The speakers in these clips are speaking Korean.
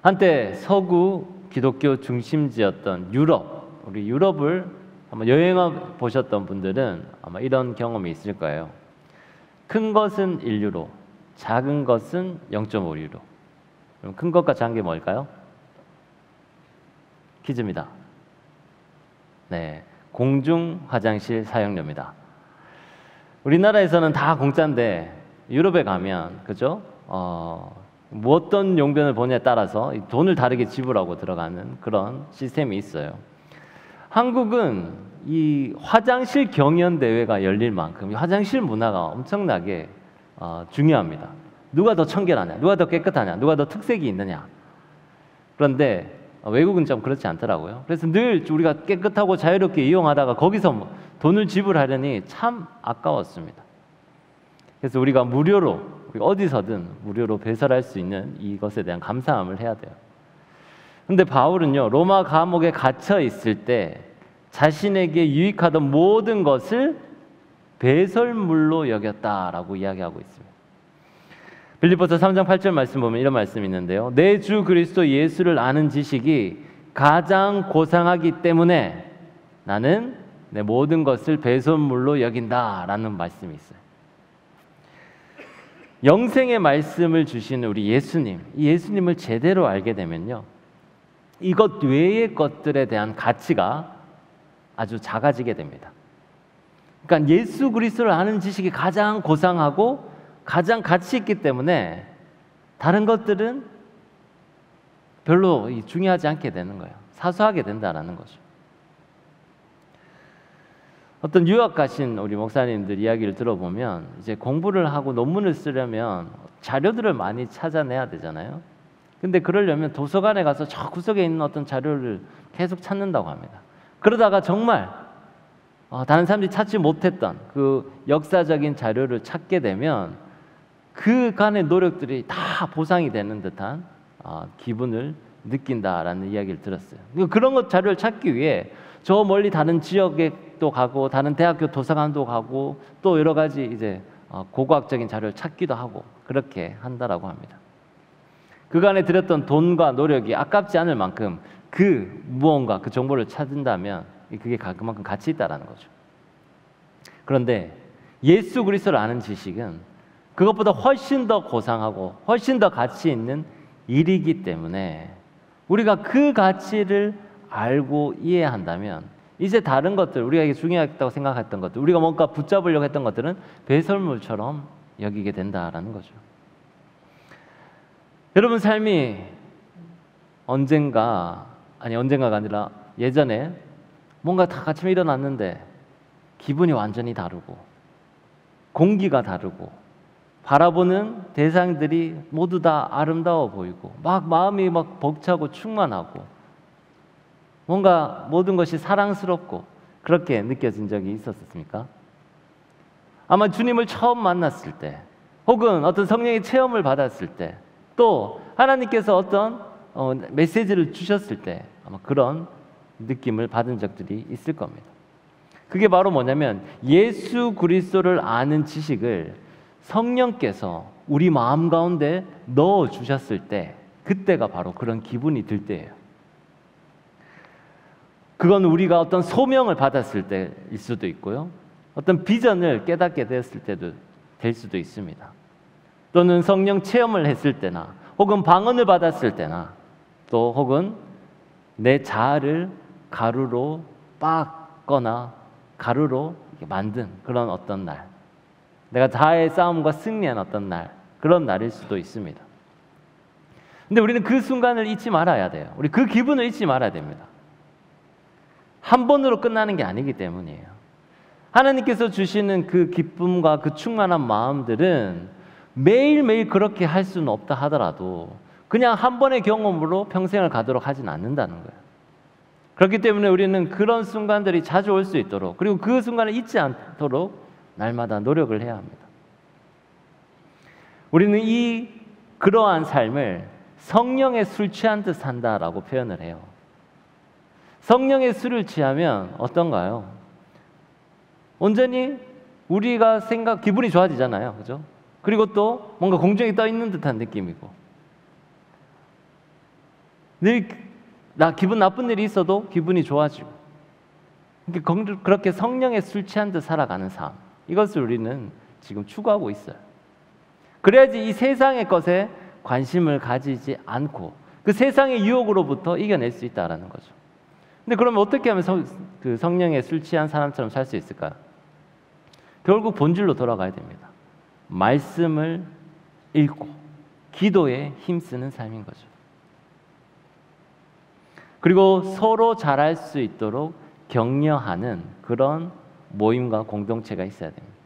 한때 서구 기독교 중심지였던 유럽, 우리 유럽을 한번 여행해 보셨던 분들은 아마 이런 경험이 있을 거예요. 큰 것은 1유로, 작은 것은 0.5유로. 그럼 큰 것과 작은 게 뭘까요? 퀴즈입니다. 네, 공중 화장실 사용료입니다. 우리나라에서는 다 공짜인데 유럽에 가면 그죠? 뭐 어떤 용변을 보냐에 따라서 돈을 다르게 지불하고 들어가는 그런 시스템이 있어요. 한국은 이 화장실 경연 대회가 열릴 만큼 이 화장실 문화가 엄청나게 중요합니다. 누가 더 청결하냐, 누가 더 깨끗하냐, 누가 더 특색이 있느냐. 그런데 외국은 좀 그렇지 않더라고요. 그래서 늘 우리가 깨끗하고 자유롭게 이용하다가 거기서 돈을 지불하려니 참 아까웠습니다. 그래서 우리가 무료로 어디서든 무료로 배설할 수 있는 이것에 대한 감사함을 해야 돼요. 근데 바울은요, 로마 감옥에 갇혀 있을 때 자신에게 유익하던 모든 것을 배설물로 여겼다라고 이야기하고 있습니다. 빌립보서 3장 8절 말씀 보면 이런 말씀이 있는데요. 내 주 그리스도 예수를 아는 지식이 가장 고상하기 때문에 나는 내 모든 것을 배설물로 여긴다라는 말씀이 있어요. 영생의 말씀을 주시는 우리 예수님, 이 예수님을 제대로 알게 되면요, 이것 외의 것들에 대한 가치가 아주 작아지게 됩니다. 그러니까 예수 그리스도를 아는 지식이 가장 고상하고 가장 가치 있기 때문에 다른 것들은 별로 중요하지 않게 되는 거예요. 사소하게 된다라는 거죠. 어떤 유학 가신 우리 목사님들 이야기를 들어보면 이제 공부를 하고 논문을 쓰려면 자료들을 많이 찾아내야 되잖아요. 근데 그러려면 도서관에 가서 저 구석에 있는 어떤 자료를 계속 찾는다고 합니다. 그러다가 정말 다른 사람들이 찾지 못했던 그 역사적인 자료를 찾게 되면 그간의 노력들이 다 보상이 되는 듯한 기분을 느낀다라는 이야기를 들었어요. 그런 것 자료를 찾기 위해 저 멀리 다른 지역에 또 가고 다른 대학교 도서관도 가고 또 여러 가지 이제 고고학적인 자료를 찾기도 하고 그렇게 한다라고 합니다. 그간에 들였던 돈과 노력이 아깝지 않을 만큼 그 무언가 그 정보를 찾는다면 그게 그만큼 가치 있다라는 거죠. 그런데 예수 그리스도를 아는 지식은 그것보다 훨씬 더 고상하고 훨씬 더 가치 있는 일이기 때문에 우리가 그 가치를 알고 이해한다면 이제 다른 것들, 우리가 이게 중요하다고 생각했던 것들, 우리가 뭔가 붙잡으려고 했던 것들은 배설물처럼 여기게 된다라는 거죠. 여러분 삶이 언젠가가 아니라 예전에 뭔가 다 아침에 일어났는데 기분이 완전히 다르고 공기가 다르고 바라보는 대상들이 모두 다 아름다워 보이고 막 마음이 막 벅차고 충만하고 뭔가 모든 것이 사랑스럽고 그렇게 느껴진 적이 있었습니까? 아마 주님을 처음 만났을 때 혹은 어떤 성령의 체험을 받았을 때 또 하나님께서 어떤 메시지를 주셨을 때 아마 그런 느낌을 받은 적들이 있을 겁니다. 그게 바로 뭐냐면 예수 그리스도를 아는 지식을 성령께서 우리 마음 가운데 넣어 주셨을 때 그때가 바로 그런 기분이 들 때예요. 그건 우리가 어떤 소명을 받았을 때일 수도 있고요. 어떤 비전을 깨닫게 되었을 때도 될 수도 있습니다. 또는 성령 체험을 했을 때나 혹은 방언을 받았을 때나 또 혹은 내 자아를 가루로 빻거나 가루로 만든 그런 어떤 날, 내가 자아의 싸움과 승리한 어떤 날, 그런 날일 수도 있습니다. 근데 우리는 그 순간을 잊지 말아야 돼요. 우리 그 기분을 잊지 말아야 됩니다. 한 번으로 끝나는 게 아니기 때문이에요. 하나님께서 주시는 그 기쁨과 그 충만한 마음들은 매일매일 그렇게 할 수는 없다 하더라도 그냥 한 번의 경험으로 평생을 가도록 하진 않는다는 거예요. 그렇기 때문에 우리는 그런 순간들이 자주 올 수 있도록 그리고 그 순간을 잊지 않도록 날마다 노력을 해야 합니다. 우리는 그러한 삶을 성령의 술 취한 듯 산다라고 표현을 해요. 성령의 술을 취하면 어떤가요? 온전히 우리가 기분이 좋아지잖아요. 그죠? 그리고 또 뭔가 공중에 떠 있는 듯한 느낌이고 늘 기분 나쁜 일이 있어도 기분이 좋아지고, 그렇게 성령에 술 취한 듯 살아가는 삶, 이것을 우리는 지금 추구하고 있어요. 그래야지 이 세상의 것에 관심을 가지지 않고 그 세상의 유혹으로부터 이겨낼 수 있다는 거죠. 근데 그러면 어떻게 하면 그 성령에 술 취한 사람처럼 살 수 있을까요? 결국 본질로 돌아가야 됩니다. 말씀을 읽고 기도에 힘쓰는 삶인 거죠. 그리고 서로 잘할 수 있도록 격려하는 그런 모임과 공동체가 있어야 됩니다.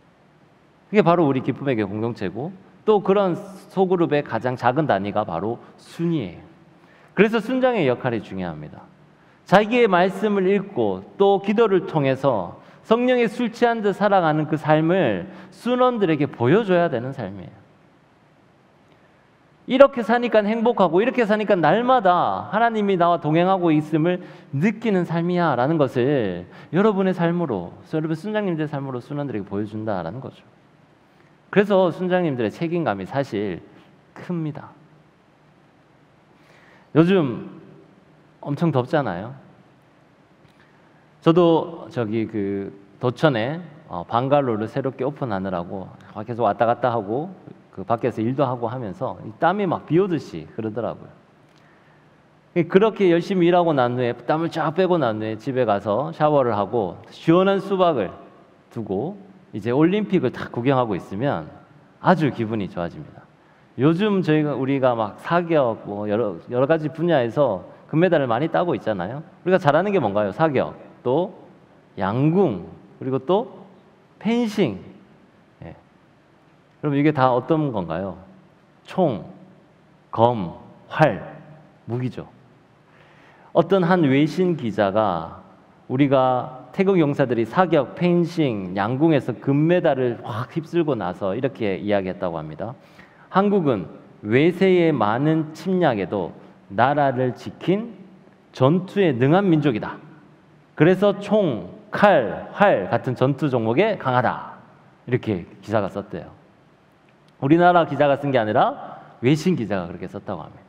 그게 바로 우리 기쁨의 교회 공동체고, 또 그런 소그룹의 가장 작은 단위가 바로 순이에요. 그래서 순장의 역할이 중요합니다. 자기의 말씀을 읽고 또 기도를 통해서 성령에 술 취한 듯 살아가는 그 삶을 순원들에게 보여줘야 되는 삶이에요. 이렇게 사니까 행복하고 이렇게 사니까 날마다 하나님이 나와 동행하고 있음을 느끼는 삶이야 라는 것을 여러분의 삶으로, 여러분 순장님들의 삶으로 순원들에게 보여준다라는 거죠. 그래서 순장님들의 책임감이 사실 큽니다. 요즘 엄청 덥잖아요. 저도 도천에 방갈로를 새롭게 오픈하느라고 계속 왔다 갔다 하고 그 밖에서 일도 하고 하면서 땀이 막 비 오듯이 그러더라고요. 그렇게 열심히 일하고 난 후에 땀을 쫙 빼고 난 후에 집에 가서 샤워를 하고 시원한 수박을 두고 이제 올림픽을 다 구경하고 있으면 아주 기분이 좋아집니다. 요즘 우리가 막 사격 뭐 여러 가지 분야에서 금메달을 많이 따고 있잖아요. 우리가 잘하는 게 뭔가요? 사격, 또 양궁, 그리고 또 펜싱. 예. 그럼 이게 다 어떤 건가요? 총, 검, 활, 무기죠. 어떤 한 외신 기자가 우리가 태국 용사들이 사격, 펜싱, 양궁에서 금메달을 확 휩쓸고 나서 이렇게 이야기했다고 합니다. 한국은 외세의 많은 침략에도 나라를 지킨 전투에 능한 민족이다. 그래서 총, 칼, 활 같은 전투 종목에 강하다. 이렇게 기사가 썼대요. 우리나라 기자가 쓴 게 아니라 외신 기자가 그렇게 썼다고 합니다.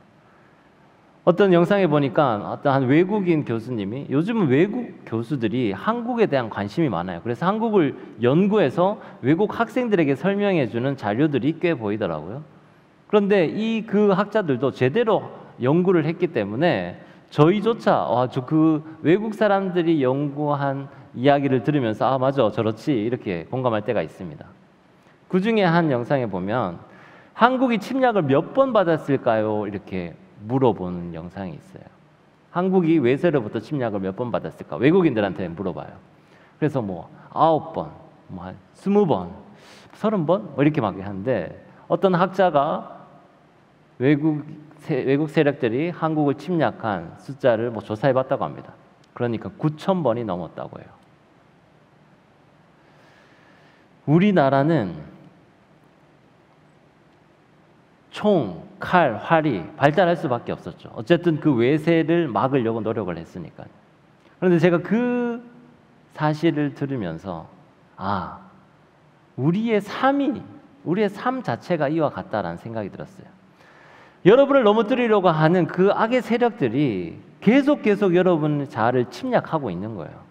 어떤 영상에 보니까 어떤 한 외국인 교수님이, 요즘은 외국 교수들이 한국에 대한 관심이 많아요. 그래서 한국을 연구해서 외국 학생들에게 설명해 주는 자료들이 꽤 보이더라고요. 그런데 그 학자들도 제대로 연구를 했기 때문에 저희조차 그 외국 사람들이 연구한 이야기를 들으면서 맞아, 저렇지 이렇게 공감할 때가 있습니다. 그 중에 한 영상에 보면 한국이 침략을 몇 번 받았을까요? 이렇게 물어보는 영상이 있어요. 한국이 외세로부터 침략을 몇 번 받았을까? 외국인들한테 물어봐요. 그래서 9번, 한 20번, 30번 뭐 이렇게 막 하는데, 어떤 학자가 외국 세력들이 한국을 침략한 숫자를 조사해봤다고 합니다. 그러니까 9,000번이 넘었다고 해요. 우리나라는 총, 칼, 활이 발달할 수밖에 없었죠. 어쨌든 그 외세를 막으려고 노력을 했으니까요. 그런데 제가 그 사실을 들으면서 우리의 삶 자체가 이와 같다라는 생각이 들었어요. 여러분을 넘어뜨리려고 하는 그 악의 세력들이 계속 여러분 자아를 침략하고 있는 거예요.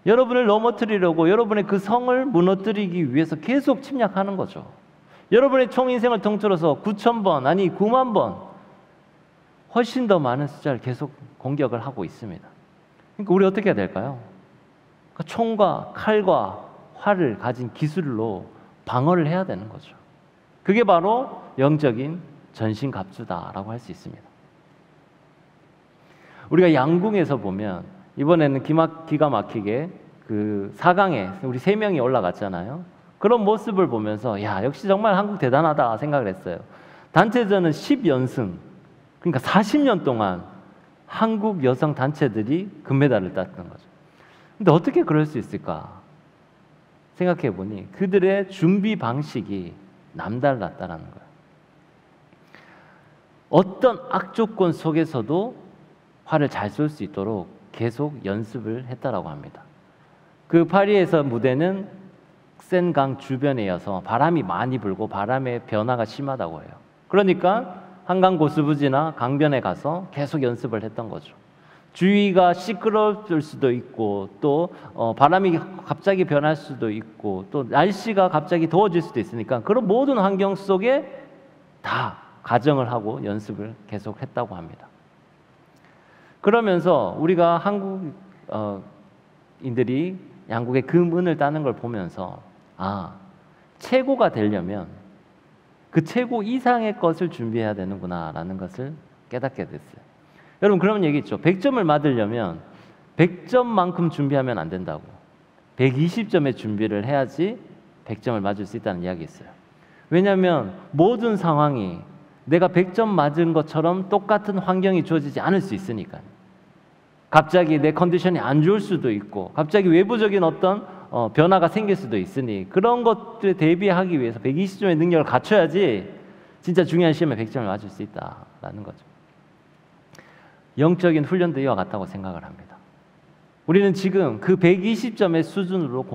여러분을 넘어뜨리려고, 여러분의 그 성을 무너뜨리기 위해서 계속 침략하는 거죠. 여러분의 총 인생을 통틀어서 9,000번, 아니 9만 번, 훨씬 더 많은 숫자를 계속 공격을 하고 있습니다. 그러니까 우리 어떻게 해야 될까요? 그러니까 총과 칼과 활을 가진 기술로 방어를 해야 되는 거죠. 그게 바로 영적인 전신갑주다라고 할 수 있습니다. 우리가 양궁에서 보면 이번에는 기가 막히게 그 4강에 우리 3명이 올라갔잖아요. 그런 모습을 보면서 역시 정말 한국 대단하다 생각을 했어요. 단체전은 10연승, 그러니까 40년 동안 한국 여성 단체들이 금메달을 땄던 거죠. 근데 어떻게 그럴 수 있을까 생각해 보니 그들의 준비 방식이 남달랐다라는 거예요. 어떤 악조건 속에서도 활을 잘 쏠 수 있도록 계속 연습을 했다라고 합니다. 그 파리에서 무대는 센강 주변이어서 바람이 많이 불고 바람의 변화가 심하다고 해요. 그러니까 한강 고수부지나 강변에 가서 계속 연습을 했던 거죠. 주위가 시끄러울 수도 있고 또 바람이 갑자기 변할 수도 있고 또 날씨가 갑자기 더워질 수도 있으니까 그런 모든 환경 속에 다 가정을 하고 연습을 계속 했다고 합니다. 그러면서 우리가 한국인들이 양국의 금은을 따는 걸 보면서 최고가 되려면 그 최고 이상의 것을 준비해야 되는구나라는 것을 깨닫게 됐어요. 여러분 그런 얘기 있죠. 100점을 맞으려면 100점만큼 준비하면 안 된다고. 120점의 준비를 해야지 100점을 맞을 수 있다는 이야기 있어요. 왜냐하면 모든 상황이 내가 100점 맞은 것처럼 똑같은 환경이 주어지지 않을 수 있으니까요. 갑자기 내 컨디션이 안 좋을 수도 있고 갑자기 외부적인 어떤 변화가 생길 수도 있으니 그런 것들에 대비하기 위해서 120점의 능력을 갖춰야지 진짜 중요한 시험에 100점을 맞을 수 있다라는 거죠. 영적인 훈련도 이와 같다고 생각을 합니다. 우리는 지금 그 120점의 수준으로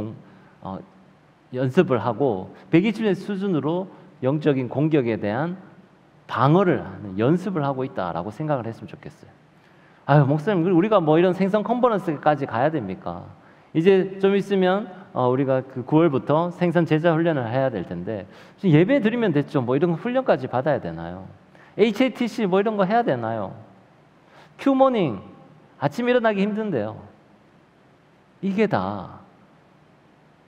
연습을 하고 120점의 수준으로 영적인 공격에 대한 방어를 하는 연습을 하고 있다라고 생각을 했으면 좋겠어요. 목사님, 우리가 뭐 이런 생성 컨퍼런스까지 가야 됩니까? 이제 좀 있으면 우리가 그 9월부터 생선 제자 훈련을 해야 될 텐데 예배 드리면 됐죠. 뭐 이런 훈련까지 받아야 되나요? HATC 뭐 이런 거 해야 되나요? 큐모닝 아침 일어나기 힘든데요. 이게 다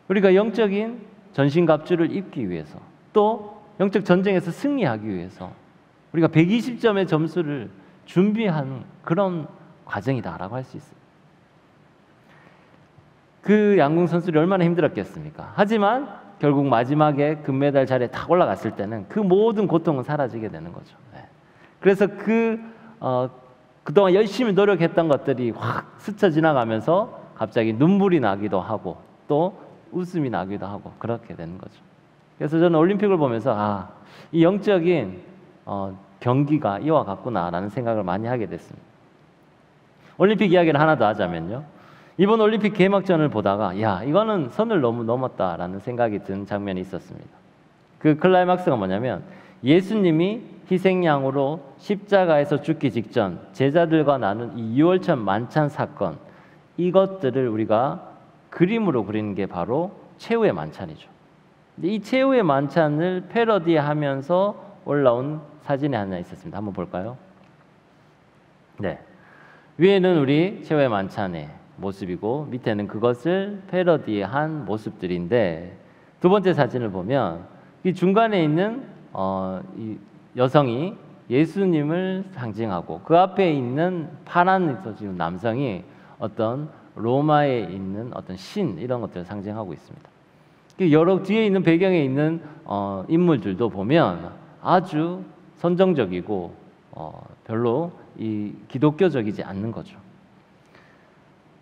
우리가 영적인 전신갑주를 입기 위해서 또 영적 전쟁에서 승리하기 위해서 우리가 120점의 점수를 준비한 그런 과정이다라고 할 수 있어요. 그 양궁 선수들이 얼마나 힘들었겠습니까? 하지만 결국 마지막에 금메달 자리에 딱 올라갔을 때는 그 모든 고통은 사라지게 되는 거죠. 그래서 그동안 열심히 노력했던 것들이 확 스쳐 지나가면서 갑자기 눈물이 나기도 하고 또 웃음이 나기도 하고 그렇게 되는 거죠. 그래서 저는 올림픽을 보면서 이 영적인 경기가 이와 같구나라는 생각을 많이 하게 됐습니다. 올림픽 이야기를 하나 더 하자면요. 이번 올림픽 개막전을 보다가 이거는 선을 너무 넘었다라는 생각이 든 장면이 있었습니다. 그 클라이막스가 뭐냐면 예수님이 희생양으로 십자가에서 죽기 직전 제자들과 나눈 이 유월절 만찬 사건, 이것들을 우리가 그림으로 그리는 게 바로 최후의 만찬이죠. 이 최후의 만찬을 패러디하면서 올라온 사진이 하나 있었습니다. 한번 볼까요? 네, 위에는 우리 최후의 만찬의 모습이고 밑에는 그것을 패러디한 모습들인데 두 번째 사진을 보면 이 중간에 있는 이 여성이 예수님을 상징하고 그 앞에 있는 파란 지금 남성이 어떤 로마에 있는 어떤 신 이런 것들을 상징하고 있습니다. 여러 뒤에 있는 배경에 있는 인물들도 보면 아주 선정적이고 별로 이 기독교적이지 않는 거죠.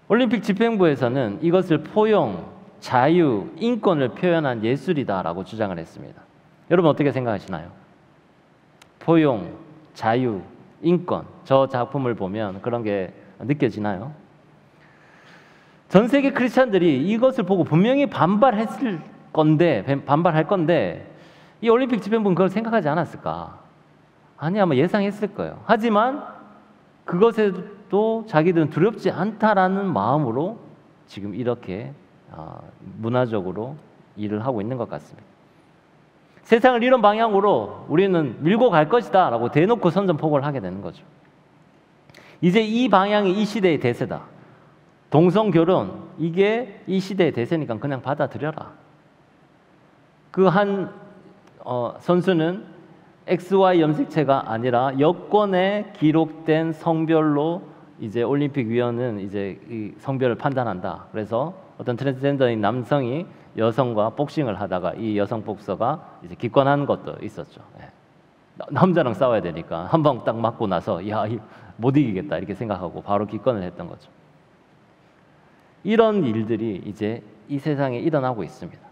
올림픽 집행부에서는 이것을 포용, 자유, 인권을 표현한 예술이다라고 주장을 했습니다. 여러분 어떻게 생각하시나요? 포용, 자유, 인권, 저 작품을 보면 그런 게 느껴지나요? 전 세계 크리스찬들이 이것을 보고 분명히 반발할 건데 이 올림픽 집행부는 그걸 생각하지 않았을까? 아마 예상했을 거예요. 하지만 그것에도 자기들은 두렵지 않다라는 마음으로 지금 이렇게 문화적으로 일을 하고 있는 것 같습니다. 세상을 이런 방향으로 우리는 밀고 갈 것이다 라고 대놓고 선전포고를 하게 되는 거죠. 이제 이 방향이 이 시대의 대세다. 동성결혼, 이게 이 시대의 대세니까 그냥 받아들여라. 그 한 선수는 XY 염색체가 아니라 여권에 기록된 성별로 이제 올림픽 위원은 이제 이 성별을 판단한다. 그래서 어떤 트랜스젠더인 남성이 여성과 복싱을 하다가 이 여성 복서가 이제 기권한 것도 있었죠. 남자랑 싸워야 되니까 한 방 딱 맞고 나서 못 이기겠다 이렇게 생각하고 바로 기권을 했던 거죠. 이런 일들이 이제 이 세상에 일어나고 있습니다.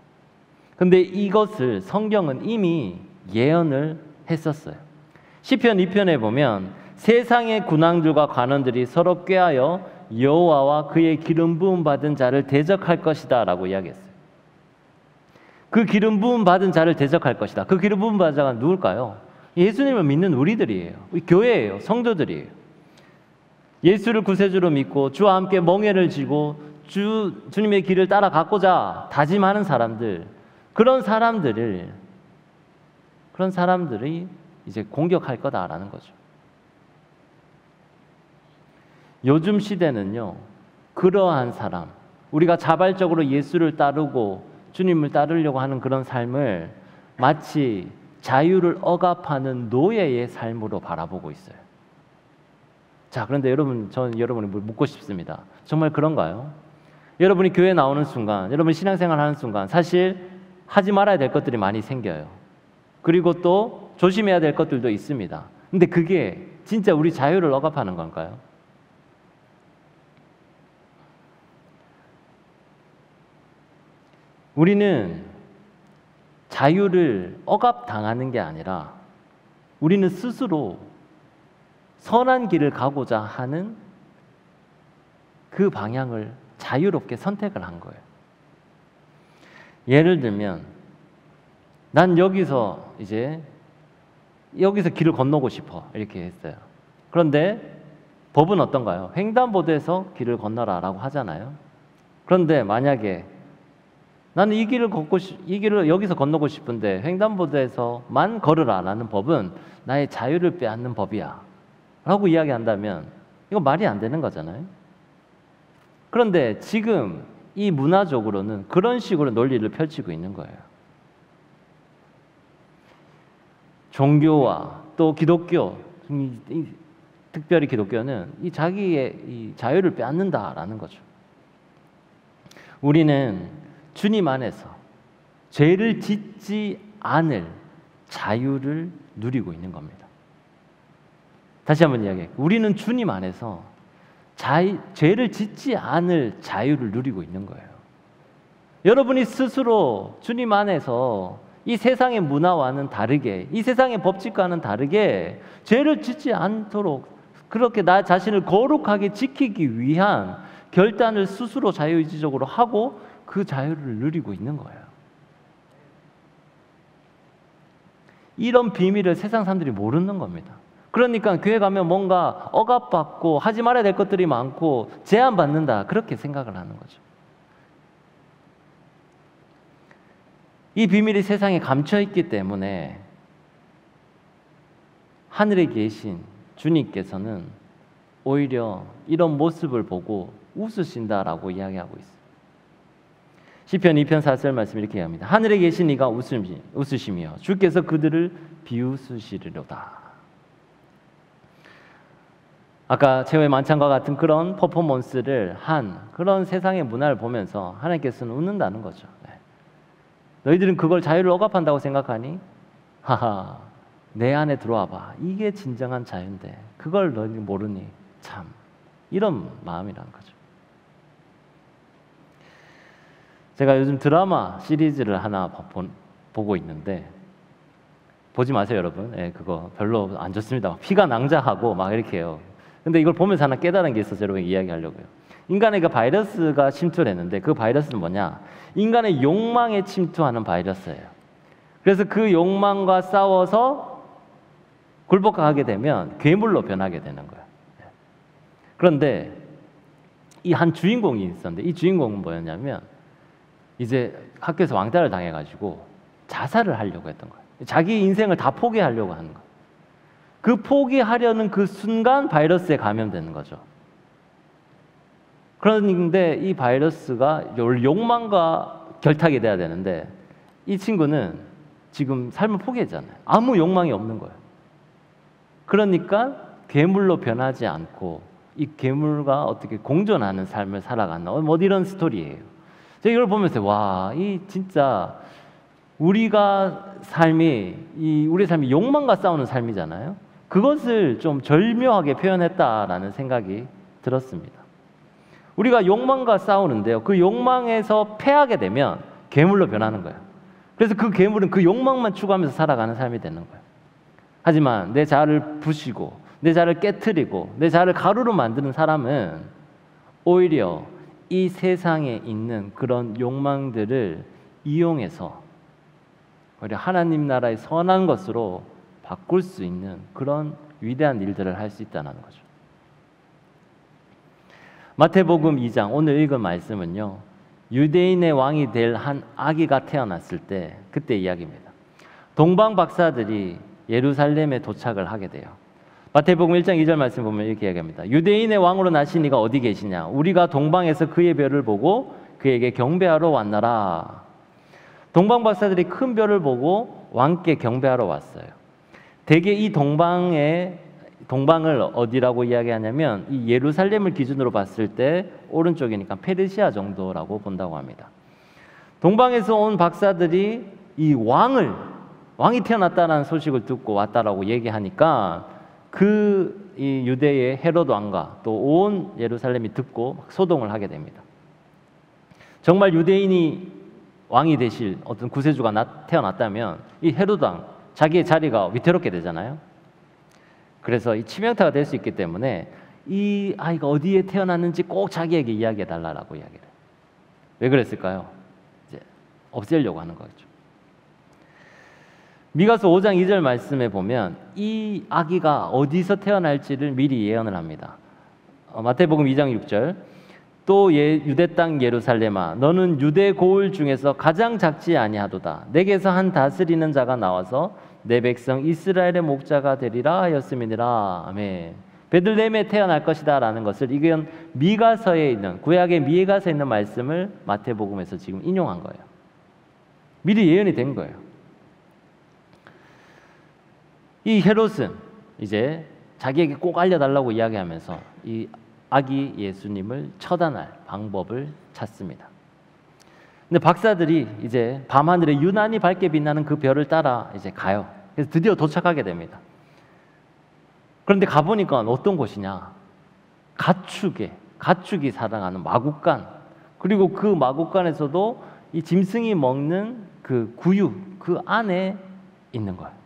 근데 이것을 성경은 이미 예언을 했었어요. 시편 2편에 보면 세상의 군왕들과 관원들이 서로 꾀하여 여호와와 그의 기름 부음 받은 자를 대적할 것이다 라고 이야기했어요. 그 기름 부음 받은 자를 대적할 것이다. 그 기름 부음 받은 자가 누굴까요? 예수님을 믿는 우리들이에요. 교회예요. 성도들이에요. 예수를 구세주로 믿고 주와 함께 멍에를 지고 주님의 길을 따라가고자 다짐하는 사람들, 그런 사람들이 이제 공격할 거다라는 거죠. 요즘 시대는요, 그러한 사람, 우리가 자발적으로 예수를 따르고 주님을 따르려고 하는 그런 삶을 마치 자유를 억압하는 노예의 삶으로 바라보고 있어요. 자, 그런데 여러분, 저는 여러분이 묻고 싶습니다. 정말 그런가요? 여러분이 교회 나오는 순간, 여러분이 신앙생활 하는 순간 사실 하지 말아야 될 것들이 많이 생겨요. 그리고 또 조심해야 될 것들도 있습니다. 근데 그게 진짜 우리 자유를 억압하는 건가요? 우리는 자유를 억압당하는 게 아니라 우리는 스스로 선한 길을 가고자 하는 그 방향을 자유롭게 선택을 한 거예요. 예를 들면 난 여기서 길을 건너고 싶어 이렇게 했어요. 그런데 법은 어떤가요? 횡단보도에서 길을 건너라라고 하잖아요. 그런데 만약에 나는 이 길을 여기서 건너고 싶은데 횡단보도에서만 걸으라라는 법은 나의 자유를 빼앗는 법이야 라고 이야기한다면 이거 말이 안 되는 거잖아요. 그런데 지금 이 문화적으로는 그런 식으로 논리를 펼치고 있는 거예요. 종교와 또 기독교, 특별히 기독교는 자기의 이 자유를 빼앗는다라는 거죠. 우리는 주님 안에서 죄를 짓지 않을 자유를 누리고 있는 겁니다. 다시 한번 이야기할게요. 우리는 주님 안에서 죄를 짓지 않을 자유를 누리고 있는 거예요. 여러분이 스스로 주님 안에서 이 세상의 문화와는 다르게, 이 세상의 법칙과는 다르게 죄를 짓지 않도록 그렇게 나 자신을 거룩하게 지키기 위한 결단을 스스로 자유의지적으로 하고 그 자유를 누리고 있는 거예요. 이런 비밀을 세상 사람들이 모르는 겁니다. 그러니까 교회 가면 뭔가 억압받고 하지 말아야 될 것들이 많고 제한받는다 그렇게 생각을 하는 거죠. 이 비밀이 세상에 감춰있기 때문에 하늘에 계신 주님께서는 오히려 이런 모습을 보고 웃으신다라고 이야기하고 있어요. 시편 2편 4절 말씀 이렇게 합니다. 하늘에 계신 이가 웃으시며 주께서 그들을 비웃으시리로다. 아까 최후의 만찬과 같은 그런 퍼포먼스를 한 그런 세상의 문화를 보면서 하나님께서는 웃는다는 거죠. 네. 너희들은 그걸 자유를 억압한다고 생각하니? 하하, 내 안에 들어와 봐. 이게 진정한 자유인데 그걸 너희 모르니? 참, 이런 마음이라는 거죠. 제가 요즘 드라마 시리즈를 하나 보고 있는데 보지 마세요, 여러분. 예, 그거 별로 안 좋습니다. 피가 낭자하고 막 이렇게 해요. 근데 이걸 보면서 하나 깨달은 게 있어서 여러분 이야기하려고요. 인간에게 바이러스가 침투를 했는데 그 바이러스는 뭐냐? 인간의 욕망에 침투하는 바이러스예요. 그래서 그 욕망과 싸워서 굴복하게 되면 괴물로 변하게 되는 거예요. 그런데 이 한 주인공이 있었는데 이 주인공은 뭐였냐면 이제 학교에서 왕따를 당해가지고 자살을 하려고 했던 거예요. 자기 인생을 다 포기하려고 하는 거예요. 그 포기하려는 그 순간 바이러스에 감염되는 거죠. 그런데 이 바이러스가 욕망과 결탁이 돼야 되는데 이 친구는 지금 삶을 포기했잖아요. 아무 욕망이 없는 거예요. 그러니까 괴물로 변하지 않고 이 괴물과 어떻게 공존하는 삶을 살아가는 뭐 이런 스토리예요. 제가 이걸 보면서 와, 이 진짜 우리 삶이 욕망과 싸우는 삶이잖아요. 그것을 좀 절묘하게 표현했다라는 생각이 들었습니다. 우리가 욕망과 싸우는데요. 그 욕망에서 패하게 되면 괴물로 변하는 거예요. 그래서 그 괴물은 그 욕망만 추구하면서 살아가는 삶이 되는 거예요. 하지만 내 자아를 부시고 내 자아를 깨트리고 내 자아를 가루로 만드는 사람은 오히려 이 세상에 있는 그런 욕망들을 이용해서 오히려 하나님 나라의 선한 것으로 바꿀 수 있는 그런 위대한 일들을 할 수 있다는 거죠. 마태복음 2장 오늘 읽은 말씀은요, 유대인의 왕이 될 한 아기가 태어났을 때 그때 이야기입니다. 동방 박사들이 예루살렘에 도착을 하게 돼요. 마태복음 1장 2절 말씀 보면 이렇게 이야기합니다. 유대인의 왕으로 나신 이가 어디 계시냐? 우리가 동방에서 그의 별을 보고 그에게 경배하러 왔나라. 동방 박사들이 큰 별을 보고 왕께 경배하러 왔어요. 대개 이 동방을 어디라고 이야기하냐면 이 예루살렘을 기준으로 봤을 때 오른쪽이니까 페르시아 정도라고 본다고 합니다. 동방에서 온 박사들이 이 왕이 태어났다는 소식을 듣고 왔다라고 얘기하니까 이 유대의 헤롯 왕과 또 온 예루살렘이 듣고 소동을 하게 됩니다. 정말 유대인이 왕이 되실 어떤 구세주가 태어났다면 이 헤롯 왕 자기의 자리가 위태롭게 되잖아요. 그래서 이 치명타가 될 수 있기 때문에 이 아이가 어디에 태어났는지 꼭 자기에게 이야기해 달라고 이야기를 해요. 왜 그랬을까요? 이제 없애려고 하는 거죠. 미가서 5장 2절 말씀에 보면 이 아기가 어디서 태어날지를 미리 예언을 합니다. 마태복음 2장 6절 또 유대 땅 예루살렘아 너는 유대 고을 중에서 가장 작지 아니하도다. 내게서 한 다스리는 자가 나와서 내 백성 이스라엘의 목자가 되리라 하였음이니라. 아멘. 베들레헴에 태어날 것이다 라는 것을 이건 미가서에 있는 구약의 미가서에 있는 말씀을 마태복음에서 지금 인용한 거예요. 미리 예언이 된 거예요. 이 헤롯은 이제 자기에게 꼭 알려달라고 이야기하면서 이 아기 예수님을 처단할 방법을 찾습니다. 근데 박사들이 이제 밤하늘에 유난히 밝게 빛나는 그 별을 따라 이제 가요. 그래서 드디어 도착하게 됩니다. 그런데 가보니까 어떤 곳이냐? 가축이 살아가는 마구간, 그리고 그 마구간에서도 이 짐승이 먹는 그 구유 그 안에 있는 거예요.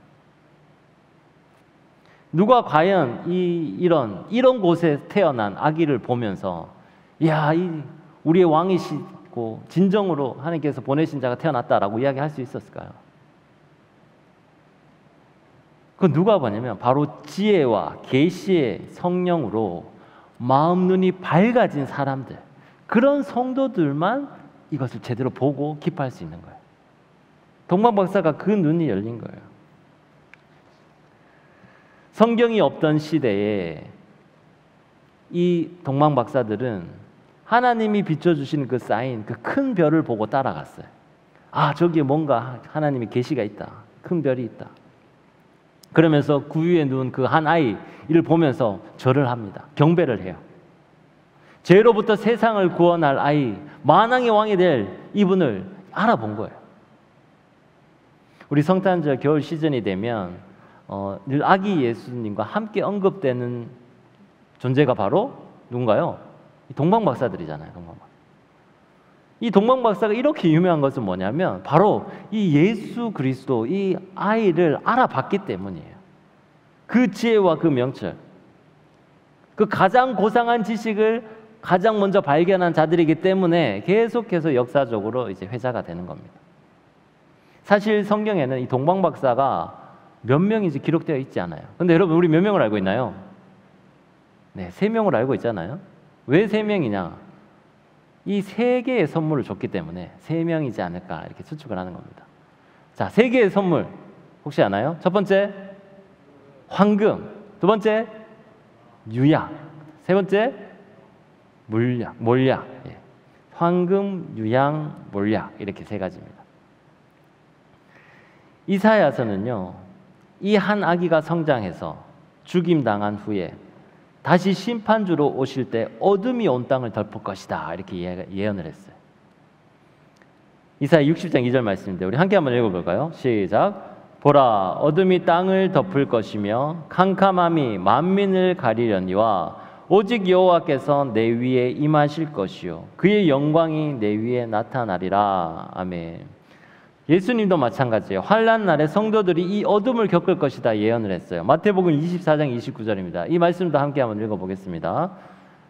누가 과연 이런 곳에 태어난 아기를 보면서 야, 우리의 왕이시고 진정으로 하나님께서 보내신 자가 태어났다라고 이야기할 수 있었을까요? 그건 누가 보냐면 바로 지혜와 계시의 성령으로 마음 눈이 밝아진 사람들, 그런 성도들만 이것을 제대로 보고 기뻐할 수 있는 거예요. 동방박사가 그 눈이 열린 거예요. 성경이 없던 시대에 이 동방박사들은 하나님이 비춰주신 그 사인, 그 큰 별을 보고 따라갔어요. 아, 저기에 뭔가 하나님의 계시가 있다. 큰 별이 있다. 그러면서 구유에 누운 그 한 아이를 보면서 절을 합니다. 경배를 해요. 죄로부터 세상을 구원할 아이, 만왕의 왕이 될 이분을 알아본 거예요. 우리 성탄절 겨울 시즌이 되면 늘 아기 예수님과 함께 언급되는 존재가 바로 누군가요? 동방박사들이잖아요. 이 동방박사가 이렇게 유명한 것은 뭐냐면 바로 이 예수 그리스도, 이 아이를 알아봤기 때문이에요. 그 지혜와 그 명철, 그 가장 고상한 지식을 가장 먼저 발견한 자들이기 때문에 계속해서 역사적으로 이제 회자가 되는 겁니다. 사실 성경에는 이 동방박사가 몇 명인지 기록되어 있지 않아요. 근데 여러분, 우리 몇 명을 알고 있나요? 네, 3명을 알고 있잖아요. 왜 3명이냐? 이 3개의 선물을 줬기 때문에 3명이지 않을까 이렇게 추측을 하는 겁니다. 자, 3개의 선물 혹시 아나요? 첫 번째 황금, 두 번째 유약, 세 번째 몰약. 예. 황금, 유약, 몰약 이렇게 3가지입니다. 이사야서는요, 이 한 아기가 성장해서 죽임당한 후에 다시 심판주로 오실 때 어둠이 온 땅을 덮을 것이다 이렇게 예언을 했어요. 이사야 60장 2절 말씀인데 우리 함께 한번 읽어볼까요? 시작. 보라, 어둠이 땅을 덮을 것이며 캄캄함이 만민을 가리려니와 오직 여호와께서 내 위에 임하실 것이요 그의 영광이 내 위에 나타나리라. 아멘. 예수님도 마찬가지예요. 환난 날에 성도들이 이 어둠을 겪을 것이다 예언을 했어요. 마태복음 24장 29절입니다. 이 말씀도 함께 한번 읽어보겠습니다.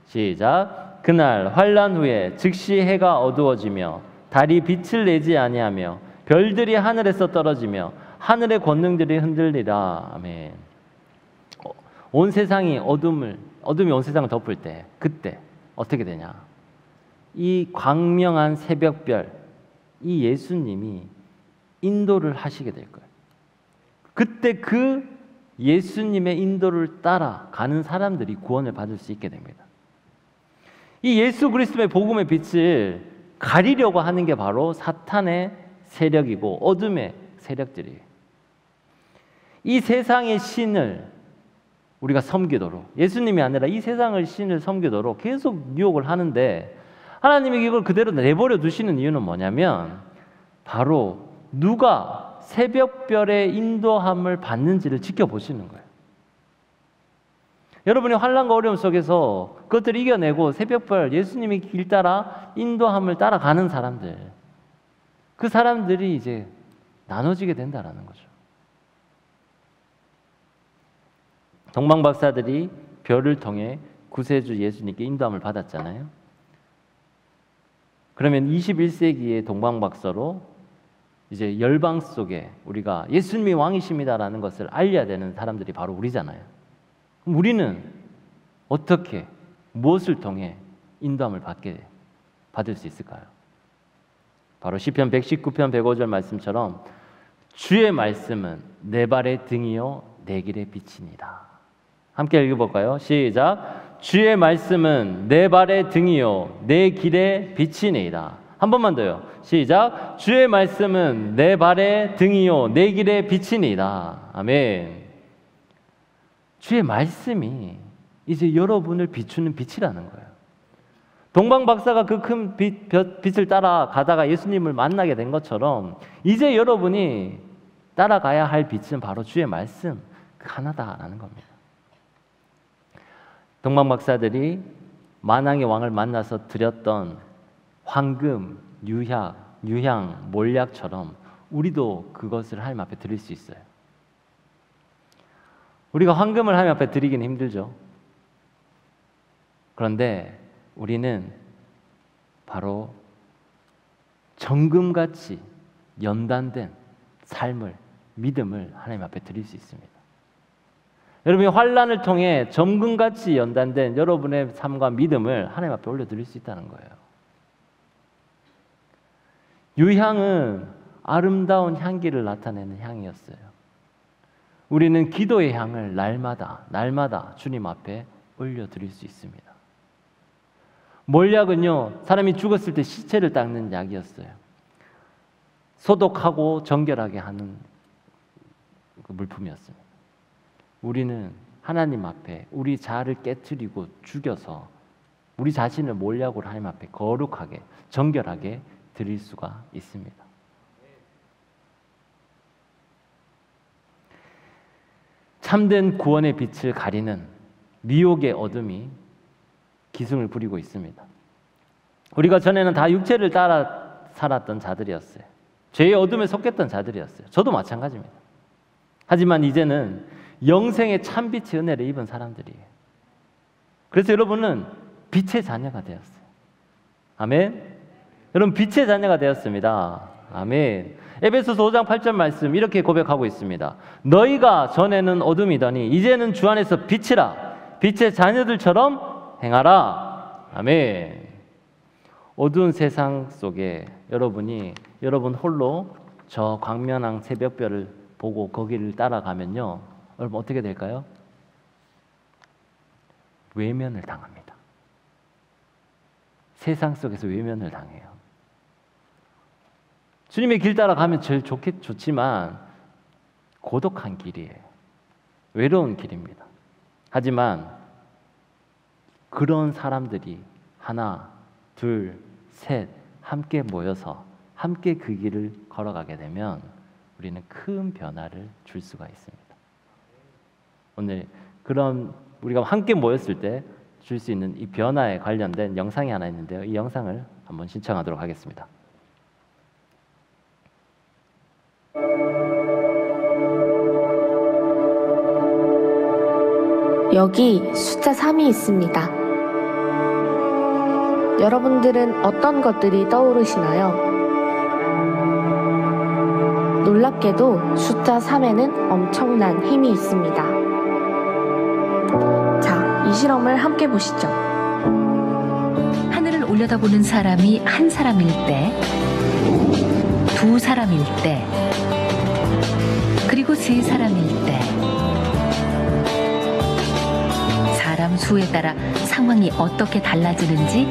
시작. 그날 환난 후에 즉시 해가 어두워지며 달이 빛을 내지 아니하며 별들이 하늘에서 떨어지며 하늘의 권능들이 흔들리라. 아멘. 온 세상이 어둠이 온 세상을 덮을 때, 그때 어떻게 되냐? 이 광명한 새벽별, 이 예수님이 인도를 하시게 될 거예요. 그때 그 예수님의 인도를 따라가는 사람들이 구원을 받을 수 있게 됩니다. 이 예수 그리스도의 복음의 빛을 가리려고 하는 게 바로 사탄의 세력이고 어둠의 세력들이에요. 이 세상의 신을 우리가 섬기도록, 예수님이 아니라 이 세상의 신을 섬기도록 계속 유혹을 하는데, 하나님이 이걸 그대로 내버려 두시는 이유는 뭐냐면 바로 누가 새벽별의 인도함을 받는지를 지켜보시는 거예요. 여러분이 환난과 어려움 속에서 그것들을 이겨내고 새벽별 예수님의 길 따라 인도함을 따라가는 사람들, 그 사람들이 이제 나눠지게 된다라는 거죠. 동방 박사들이 별을 통해 구세주 예수님께 인도함을 받았잖아요. 그러면 21세기의 동방 박사로 이제 열방 속에 우리가 예수님이 왕이십니다라는 것을 알려야 되는 사람들이 바로 우리잖아요. 그럼 우리는 어떻게, 무엇을 통해 인도함을 받을 수 있을까요? 바로 시편 119편 105절 말씀처럼 주의 말씀은 내 발의 등이요 내 길의 빛이니라. 함께 읽어볼까요? 시작. 주의 말씀은 내 발의 등이요 내 길의 빛이니이다. 한 번만 더요. 시작. 주의 말씀은 내 발의 등이요 내 길의 빛이니이다. 아멘. 주의 말씀이 이제 여러분을 비추는 빛이라는 거예요. 동방 박사가 그 큰 빛을 따라 가다가 예수님을 만나게 된 것처럼 이제 여러분이 따라가야 할 빛은 바로 주의 말씀 그 하나다라는 겁니다. 동방 박사들이 만왕의 왕을 만나서 드렸던 황금, 유향, 몰약처럼 우리도 그것을 하나님 앞에 드릴 수 있어요. 우리가 황금을 하나님 앞에 드리기는 힘들죠. 그런데 우리는 바로 정금같이 연단된 삶을, 믿음을 하나님 앞에 드릴 수 있습니다. 여러분이 환난을 통해 정금같이 연단된 여러분의 삶과 믿음을 하나님 앞에 올려드릴 수 있다는 거예요. 유향은 아름다운 향기를 나타내는 향이었어요. 우리는 기도의 향을 날마다 주님 앞에 올려드릴 수 있습니다. 몰약은요, 사람이 죽었을 때 시체를 닦는 약이었어요. 소독하고 정결하게 하는 그 물품이었습니다. 우리는 하나님 앞에 우리 자아를 깨트리고 죽여서 우리 자신을 몰약으로 하나님 앞에 거룩하게 정결하게 드릴 수가 있습니다. 참된 구원의 빛을 가리는 미혹의 어둠이 기승을 부리고 있습니다. 우리가 전에는 다 육체를 따라 살았던 자들이었어요. 죄의 어둠에 속했던 자들이었어요. 저도 마찬가지입니다. 하지만 이제는 영생의 참빛의 은혜를 입은 사람들이에요. 그래서 여러분은 빛의 자녀가 되었어요. 아멘. 여러분 빛의 자녀가 되었습니다. 아멘. 에베소서 5장 8절 말씀 이렇게 고백하고 있습니다. 너희가 전에는 어둠이더니 이제는 주 안에서 빛이라. 빛의 자녀들처럼 행하라. 아멘. 어두운 세상 속에 여러분 홀로 저 광명한 새벽별을 보고 거기를 따라가면요, 여러분 어떻게 될까요? 외면을 당합니다. 세상 속에서 외면을 당해요. 주님의 길 따라가면 제일 좋지만 고독한 길이에요. 외로운 길입니다. 하지만 그런 사람들이 하나, 둘, 셋 함께 모여서 함께 그 길을 걸어가게 되면 우리는 큰 변화를 줄 수가 있습니다. 오늘 그런 우리가 함께 모였을 때 줄 수 있는 이 변화에 관련된 영상이 하나 있는데요. 이 영상을 한번 신청하도록 하겠습니다. 여기 숫자 3이 있습니다. 여러분들은 어떤 것들이 떠오르시나요? 놀랍게도 숫자 3에는 엄청난 힘이 있습니다. 자, 이 실험을 함께 보시죠. 하늘을 올려다보는 사람이 한 사람일 때, 두 사람일 때, 그리고 세 사람일 때, 사람 수에 따라 상황이 어떻게 달라지는지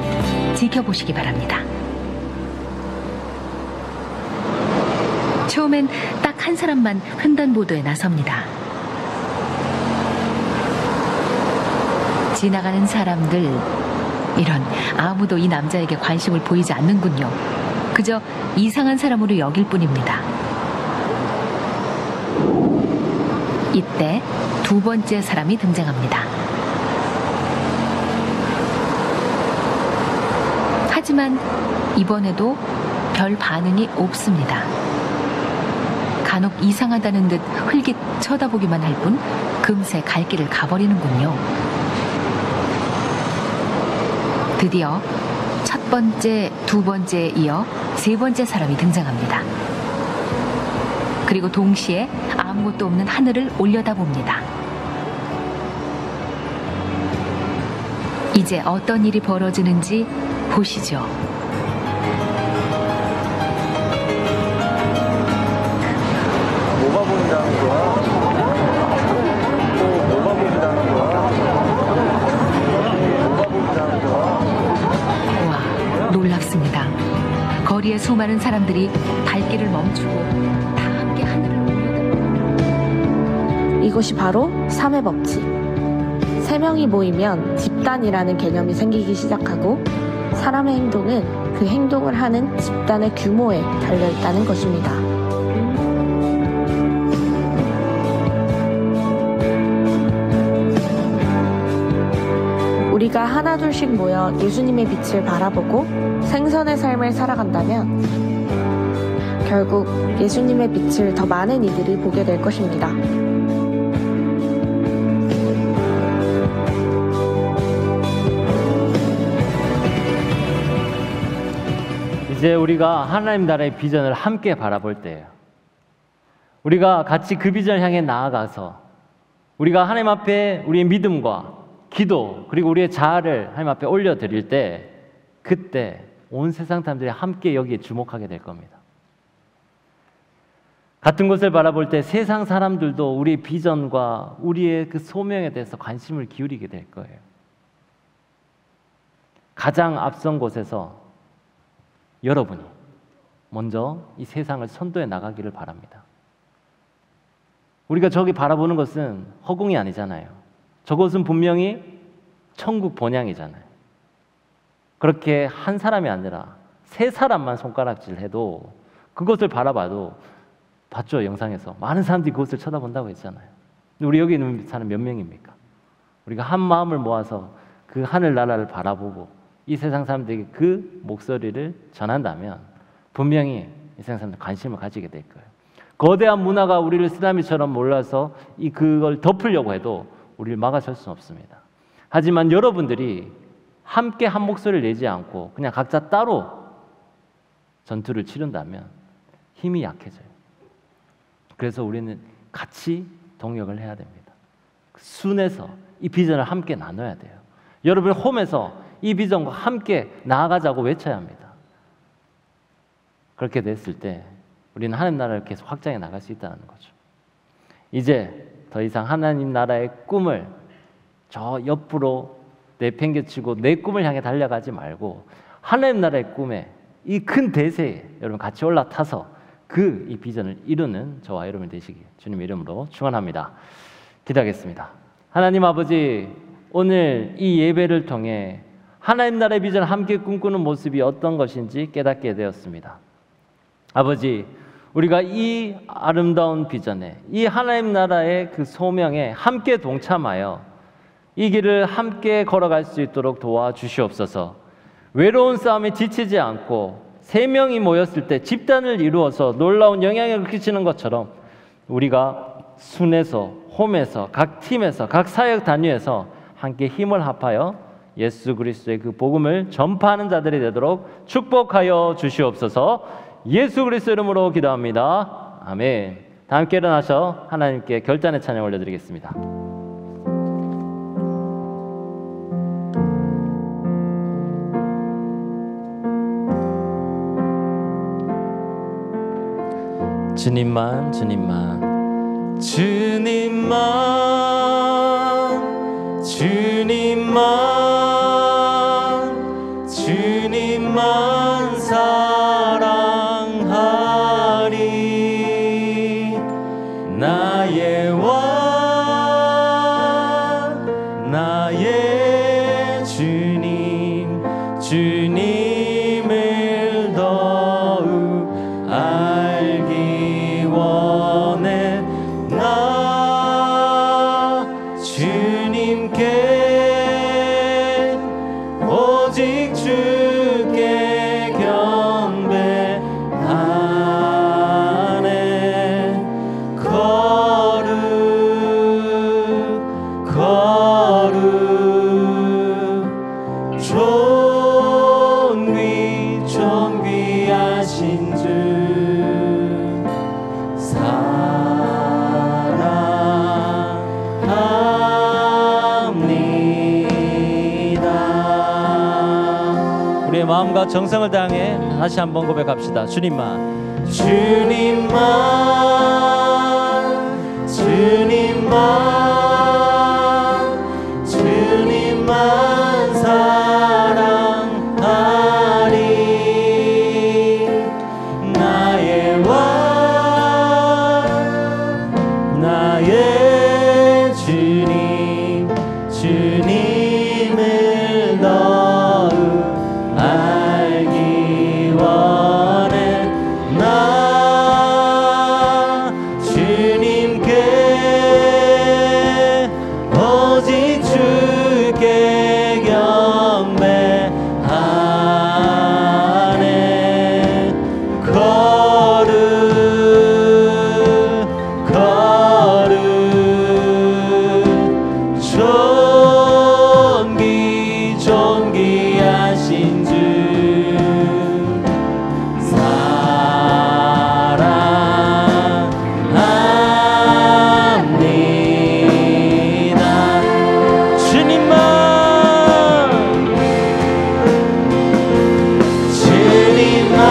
지켜보시기 바랍니다. 처음엔 딱 한 사람만 횡단보도에 나섭니다. 지나가는 사람들, 이런, 아무도 이 남자에게 관심을 보이지 않는군요. 그저 이상한 사람으로 여길 뿐입니다. 이때 두 번째 사람이 등장합니다. 하지만 이번에도 별 반응이 없습니다. 간혹 이상하다는 듯 흘깃 쳐다보기만 할 뿐 금세 갈 길을 가버리는군요. 드디어 첫 번째, 두 번째에 이어 세 번째 사람이 등장합니다. 그리고 동시에 아무것도 없는 하늘을 올려다봅니다. 이제 어떤 일이 벌어지는지 보시죠. 뭐가 보인다는 거야? 뭐가 보인다는 거야? 뭐가 보인다는 거야? 와, 놀랍습니다. 거리의 수많은 사람들이 발길을 멈추고 다 함께 하늘을 올려다봅니다. 이것이 바로 3의 법칙. 3명이 모이면 집단이라는 개념이 생기기 시작하고 사람의 행동은 그 행동을 하는 집단의 규모에 달려있다는 것입니다. 우리가 하나둘씩 모여 예수님의 빛을 바라보고 생선의 삶을 살아간다면 결국 예수님의 빛을 더 많은 이들이 보게 될 것입니다. 이제 우리가 하나님 나라의 비전을 함께 바라볼 때예요. 우리가 같이 그 비전을 향해 나아가서 우리가 하나님 앞에 우리의 믿음과 기도 그리고 우리의 자아를 하나님 앞에 올려드릴 때 그때 온 세상 사람들이 함께 여기에 주목하게 될 겁니다. 같은 곳을 바라볼 때 세상 사람들도 우리의 비전과 우리의 그 소명에 대해서 관심을 기울이게 될 거예요. 가장 앞선 곳에서 여러분이 먼저 이 세상을 선도해 나가기를 바랍니다. 우리가 저기 바라보는 것은 허공이 아니잖아요. 저곳은 분명히 천국 본향이잖아요. 그렇게 한 사람이 아니라 세 사람만 손가락질해도 그것을 바라봐도 봤죠? 영상에서 많은 사람들이 그것을 쳐다본다고 했잖아요. 근데 우리 여기 있는 사람 몇 명입니까? 우리가 한 마음을 모아서 그 하늘나라를 바라보고 이 세상 사람들에게 그 목소리를 전한다면 분명히 이 세상 사람들 관심을 가지게 될 거예요. 거대한 문화가 우리를 쓰나미처럼 몰라서 그걸 덮으려고 해도 우리를 막아설 수는 없습니다. 하지만 여러분들이 함께 한 목소리를 내지 않고 그냥 각자 따로 전투를 치른다면 힘이 약해져요. 그래서 우리는 같이 동역을 해야 됩니다. 순에서 이 비전을 함께 나눠야 돼요. 여러분 홈에서 이 비전과 함께 나아가자고 외쳐야 합니다. 그렇게 됐을 때 우리는 하나님 나라를 계속 확장해 나갈 수 있다는 거죠. 이제 더 이상 하나님 나라의 꿈을 저 옆으로 내팽개치고 내 꿈을 향해 달려가지 말고 하나님 나라의 꿈에 이 큰 대세에 여러분 같이 올라타서 이 비전을 이루는 저와 여러분 되시길 주님의 이름으로 축원합니다. 기도하겠습니다. 하나님 아버지, 오늘 이 예배를 통해 하나님 나라의 비전을 함께 꿈꾸는 모습이 어떤 것인지 깨닫게 되었습니다. 아버지, 우리가 이 아름다운 비전에, 이 하나님 나라의 그 소명에 함께 동참하여 이 길을 함께 걸어갈 수 있도록 도와주시옵소서. 외로운 싸움에 지치지 않고 3명이 모였을 때 집단을 이루어서 놀라운 영향력을 끼치는 것처럼 우리가 순에서, 홈에서, 각 팀에서, 각 사역 단위에서 함께 힘을 합하여 예수 그리스도의 그 복음을 전파하는 자들이 되도록 축복하여 주시옵소서. 예수 그리스도 이름으로 기도합니다. 아멘. 다 함께 일어나셔 하나님께 결단의 찬양 올려드리겠습니다. 주님만 주님만 주님만 주님만 주님만 사랑하리 나의 왕 나의 주님 주님을 더욱 알기 원해 나 주님께 오직 주께 경배하네 거룩 존귀하신 주 사랑합니다. 우리의 마음과 정성을 다해 다시 한번 고백합시다. 주님만 주님만 주님만 주님만 사랑하리 나의 왕 나의 주님 주님을 더욱 알기 원해 나 주님께 오직 주께 경배하네 거룩 존귀하신 주 사랑합니다. 주님만 주님만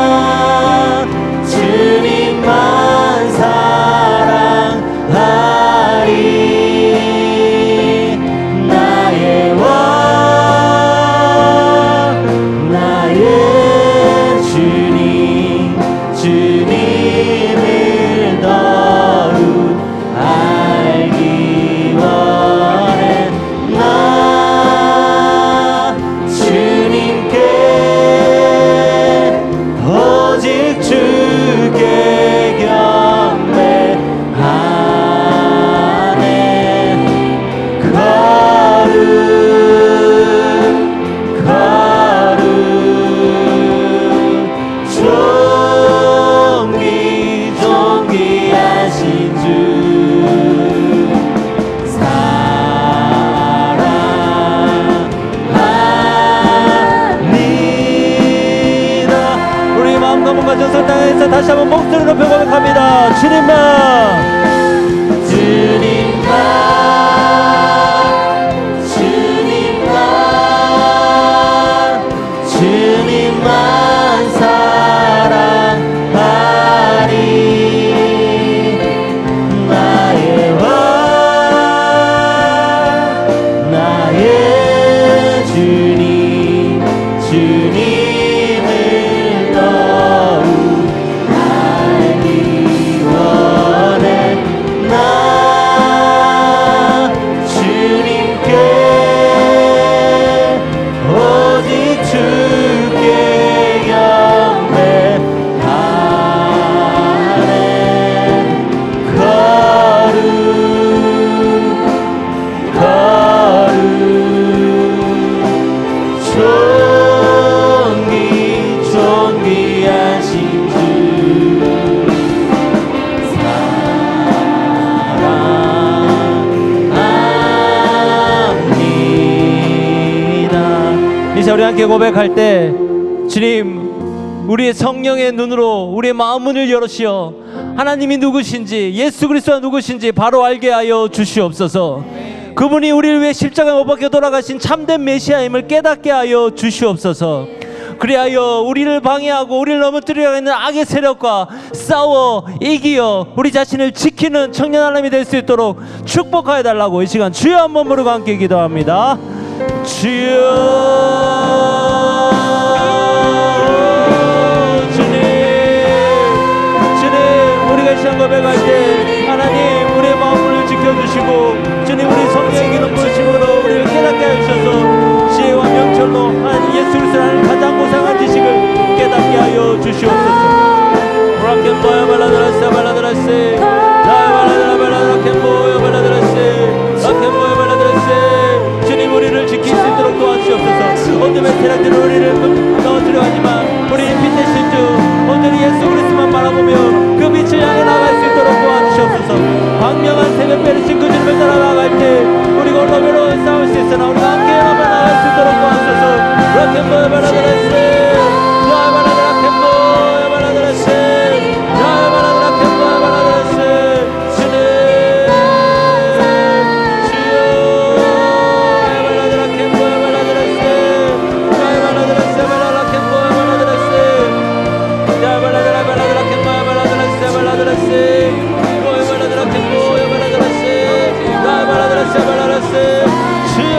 주님만 주님만 사랑하리 나의 왕 나의 주님 주님을 더욱 알기 원해 나 주님께 오직 주께 경배하네 존귀하신 주 사랑합니다. 우리 마음과 몸과 정성을 다해서 다시 한번 목소리로 높여 고백합니다. 주님만 주님만 주님만 주님만 사랑하리 나의 왕 나의 주님 주님을 더욱 알기 원해 나 주님께 오직 주께 경배하네 존귀하신 주 사랑합니다. 이제 우리 함께 고백할 때 주님, 우리의 성령의 눈으로 우리의 마음 문을 열으시어 하나님이 누구신지, 예수 그리스도가 누구신지 바로 알게 하여 주시옵소서. 그분이 우리를 위해 십자가에 못 박혀 돌아가신 참된 메시아임을 깨닫게 하여 주시옵소서. 그리하여 우리를 방해하고 우리를 넘어뜨리려 하는 악의 세력과 싸워 이기어 우리 자신을 지키는 청년 하나님이 될 수 있도록 축복하여 달라고 이 시간 주여 한번 부르고 함께 기도합니다. 주여, 주님, 우리가 이 시간 고백할 때 하나님 우리의 마음을 지켜주시고 주님, 우리 성령의 기름 부으심으로 우리를 깨닫게 하셔서 지혜와 명철로 하나님 예수 그리스도라는 가장 고상한 지식을 깨닫게 하여 주시옵소서. 라켄보야 발라드라세 발라드라세 나의 발라드라 발라드라 켄보야 발라드라세 라켄보야 발라드라세. 주님, 우리를 지킬 수 있도록 도와주시옵소서. 어둠의 세력들은 우리를 넘어뜨려 하지만 우리는 빛 대신 주 온전히 예수 그리스도만 바라보며 그 빛을 향해 나갈 수 있도록 도와주시옵소서. 광명한 새벽 베르신 그 주님을 따라 나갈 때 우리가 홀로 외로운 싸울 수 있으나 우리가 함께 연합해 나갈 수 있도록 도와주소서. 라켄보야 발라드라세 나의 발라드라 켄보야 발라드라세 나의 발라드라 켄보야 발라드라세. 주님, 주여, 나의 발라드라 켄보야 발라드라세 나의 발라드라세 발라드라 켄보야 발라드라세 나의 발라드라 발라드라 켄보야 발라드라세 발라드라세 너의 발라드라 켄보야 발라드라세 나의 발라드라세 발라드라세. 주여,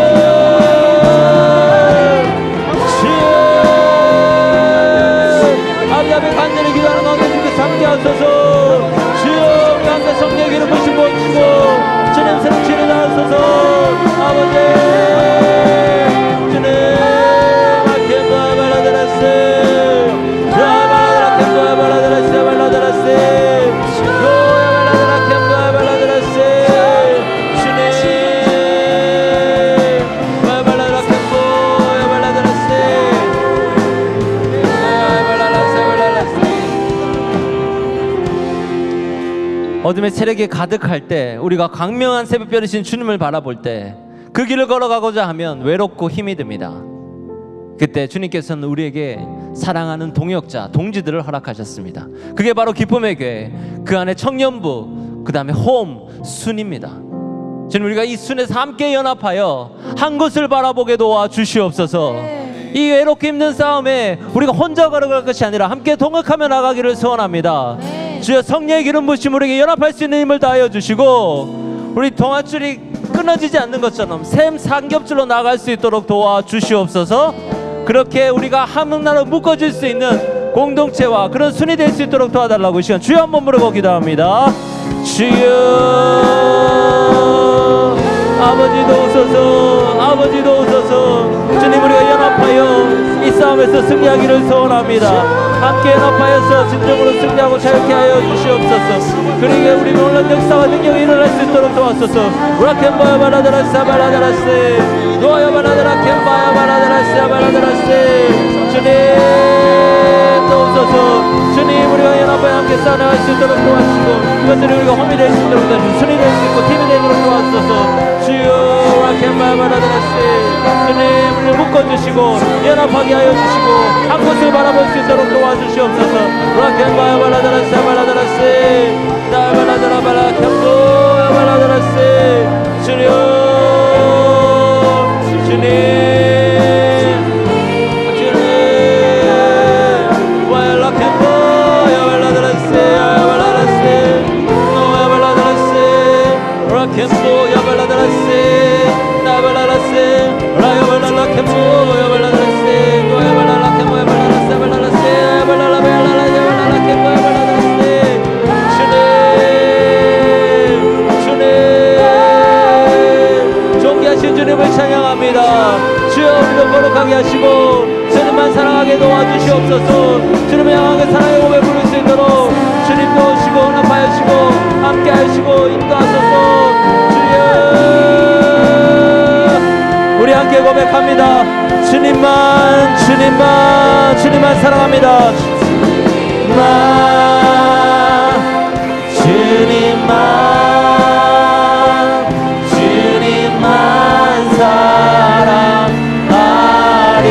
아버지 앞에 간절히 기도하는 가운데 주께서 함께 하소서. 주여, 우리 함께 성령의 기름 부으심 부어주시고 주 냄새를 치료해 하소서. 아버지, 주님, 아켄보야 발라드라세 나의 발라드라 켄보야 발라드라세 발라드라세 너의 발라드라 켄보야 발라드라세. 주님, 나의 발라드라 켄보야 발라드라세 어둠의 세력이 가득할 때 우리가 광명한 새벽별이신 주님을 바라볼 때 그 길을 걸어가고자 하면 외롭고 힘이 듭니다. 그때 주님께서는 우리에게 사랑하는 동역자, 동지들을 허락하셨습니다. 그게 바로 기쁨의 교회, 그 안에 청년부, 그 다음에 홈, 순입니다. 주님, 우리가 이 순에서 함께 연합하여 한 곳을 바라보게 도와주시옵소서. 이 외롭고 힘든 싸움에 우리가 혼자 걸어갈 것이 아니라 함께 동역하며 나가기를 소원합니다. 주여, 성령의 기름 부으심 우리에게 연합할 수 있는 힘을 다하여 주시고 우리 동아줄이 끊어지지 않는 것처럼 샘 삼겹줄로 나갈 수 있도록 도와주시옵소서. 그렇게 우리가 한뭉나로 묶어질 수 있는 공동체와 그런 순이 될 수 있도록 도와달라고 이 시간 주여 한번 부르고 기도합니다. 주여, 아버지도 오소서, 아버지도 오소서. 주님, 우리가 연합하여 이 싸움에서 승리하기를 소원합니다. 함께 연합하여서 진정으로 승리하고 자유케 하여 주시옵소서. 그러기에 우리 놀란 역사와 능력이 일어날 수 있도록 도와소서. 우라켄바야 발라드라세 발라드라세 노아야 발라드라 켄바야 발라드라세 발라드라세. 주님, 도우소서. 주님, 우리가 연합하여 함께 싸워나갈 수 있도록 도와주시고 이것들이 우리가 홈이 될 수 있도록 도와주시고 순이 될 수 있고 팀이 되도록 도와주소서. 주여, 우라켄바야 발라드라세. 주님, 우리를 묶어주시고 연합하게 하여 주시고 한 곳을 바라볼 수 있도록 도와주시옵소서. 우라켄바야 발라드라세 발라드라세 나의 발라드라 발라켄보야 발라드라세. 주여, 주님, 켄보야 발라드라세 나 발라드라세 라야 발라라 켄보야 발라드라세 노야 발라라 켄보야 발라드라세 발라드라세 발라라 발라라 발라라 켄보야 발라드라세. 주님, 주님, 존귀하신 주님을 찬양합니다. 주여, 우리를 거룩하게 하시고 주님만 사랑하게 도와주시옵소서. 주님을 향하게 사랑의 고백 부를 수 있도록 주님도 오시고 연합하시고 함께 하시고 인도하소서. 우리 함께 고백합니다. 주님만, 주님만, 주님만 사랑합니다. 주님만, 주님만 사랑하리.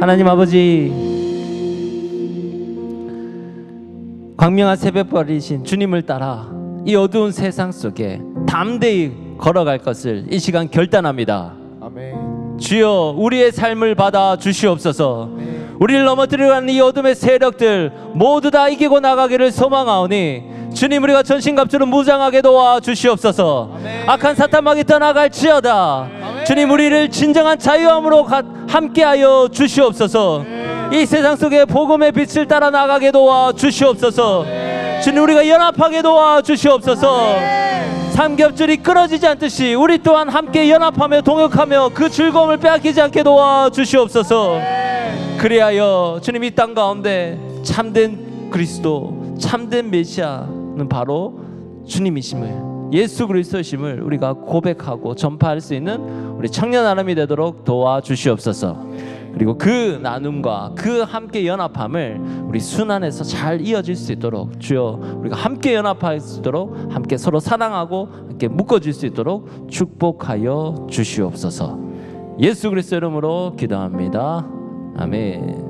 하나님 아버지, 광명한 새벽별이신 주님을 따라 이 어두운 세상 속에 담대히 걸어갈 것을 이 시간 결단합니다. 아멘. 주여, 우리의 삶을 받아 주시옵소서. 우리를 넘어뜨리려는 이 어둠의 세력들 모두 다 이기고 나가기를 소망하오니 주님, 우리가 전신갑주로 무장하게 도와 주시옵소서. 악한 사탄막이 떠나갈지어다. 주님, 우리를 진정한 자유함으로 함께하여 주시옵소서. 이 세상 속에 복음의 빛을 따라 나가게 도와 주시옵소서. 주님, 우리가 연합하게 도와 주시옵소서. 삼겹줄이 끊어지지 않듯이 우리 또한 함께 연합하며 동역하며 그 즐거움을 빼앗기지 않게 도와 주시옵소서. 그리하여 주님, 이 땅 가운데 참된 그리스도, 참된 메시아는 바로 주님이심을, 예수 그리스도이심을 우리가 고백하고 전파할 수 있는 우리 청년 아람이 되도록 도와주시옵소서. 그리고 그 나눔과 그 함께 연합함을 우리 순환해서 잘 이어질 수 있도록 주여, 우리가 함께 연합할 수 있도록, 함께 서로 사랑하고 함께 묶어질 수 있도록 축복하여 주시옵소서. 예수 그리스도 이름으로 기도합니다. 아멘.